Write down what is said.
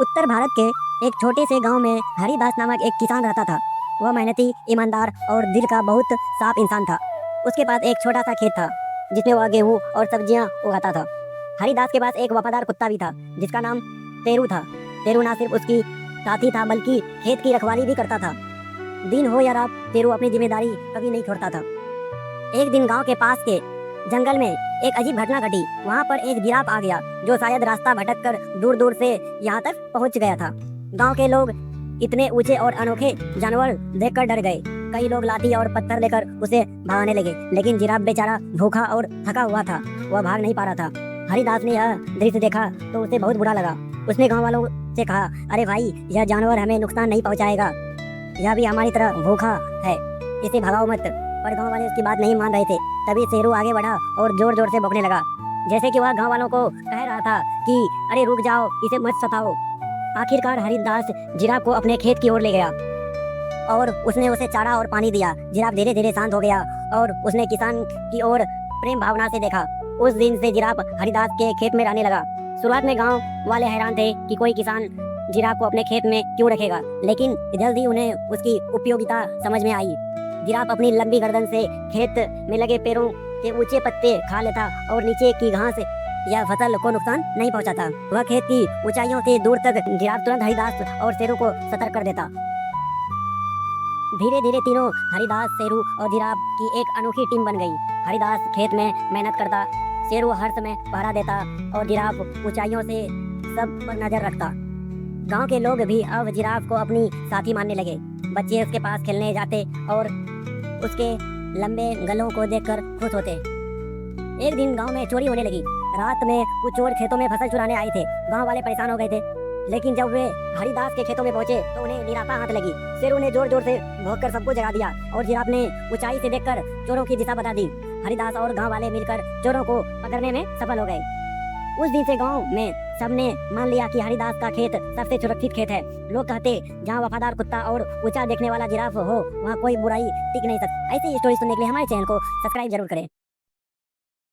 उत्तर भारत के एक छोटे से गांव में हरिदास नामक एक किसान रहता था। वह मेहनती, ईमानदार और दिल का बहुत साफ इंसान था। उसके पास एक छोटा सा खेत था जिसमें वह गेहूं और सब्जियां उगाता था। हरिदास के पास एक वफादार कुत्ता भी था जिसका नाम तेरू था। तेरू ना सिर्फ उसकी साथी था बल्कि खेत की रखवाली भी करता था। दिन हो या रात तेरू अपनी जिम्मेदारी कभी नहीं छोड़ता था। एक दिन गांव के पास के जंगल में एक अजीब घटना घटी। वहां पर एक जिराफ आ गया जो शायद रास्ता भटककर दूर दूर से यहाँ तक पहुंच गया था। गांव के लोग इतने ऊंचे और अनोखे जानवर देखकर डर गए। कई लोग लाठी और पत्थर लेकर उसे भगाने लगे, लेकिन जिराफ बेचारा भूखा और थका हुआ था। वह भाग नहीं पा रहा था। हरिदास ने यह दृश्य देखा तो उसे बहुत बुरा लगा। उसने गाँव वालों से कहा, अरे भाई, यह जानवर हमें नुकसान नहीं पहुँचाएगा, यह भी हमारी तरह भूखा है, इसे भगाओ मत। पर गांव वाले उसकी बात नहीं मान रहे थे। तभी शेरू आगे बढ़ा और जोर जोर से भौंकने लगा, जैसे कि वह गांव वालों को कह रहा था कि अरे रुक जाओ, इसे मत सताओ। आखिरकार हरिदास जिराफ को अपने खेत की ओर ले गया और उसने उसे चारा और पानी दिया। जिराफ धीरे धीरे शांत हो गया और उसने किसान की ओर प्रेम भावना से देखा। उस दिन से जिराफ हरिदास के खेत में रहने लगा। शुरुआत में गाँव वाले हैरान थे कि कोई किसान जिराफ को अपने खेत में क्यों रखेगा, लेकिन जल्द ही उन्हें उसकी उपयोगिता समझ में आई। जिराफ अपनी लंबी गर्दन से खेत में लगे पेड़ों के ऊंचे पत्ते खा लेता और नीचे की घास या फसल को नुकसान नहीं पहुंचाता। वह खेत की ऊंचाइयों से दूर तक जिराफ तुरंत हरिदास और शेरू को सतर्क कर देता। धीरे धीरे तीनों, हरिदास, शेरू और जिराफ की एक अनोखी टीम बन गई। हरिदास खेत में मेहनत करता, शेरू हर समय पहरा देता और जिराफ ऊंचाइयों से सब पर नजर रखता। गांव के लोग भी अब जिराफ को अपनी साथी मानने लगे। बच्चे उसके पास खेलने जाते और उसके लंबे गलों को देखकर खुश होते। एक दिन गांव में चोरी होने लगी। रात में कुछ चोर खेतों में फसल चुराने आए थे। गांव वाले परेशान हो गए थे, लेकिन जब वे हरिदास के खेतों में पहुंचे तो उन्हें निराशा हाथ लगी। शेरू ने जोर जोर से भौंककर सबको जगा दिया और जिराफ ने ऊंचाई से देखकर चोरों की दिशा बता दी। हरिदास और गाँव वाले मिलकर चोरों को पकड़ने में सफल हो गए। उस दिन से गांव में सबने मान लिया कि हरिदास का खेत सबसे सुरक्षित खेत है। लोग कहते, जहां वफादार कुत्ता और ऊंचा देखने वाला जिराफ हो, वहां कोई बुराई टिक नहीं सकती। ऐसी स्टोरी सुनने के लिए हमारे चैनल को सब्सक्राइब जरूर करें।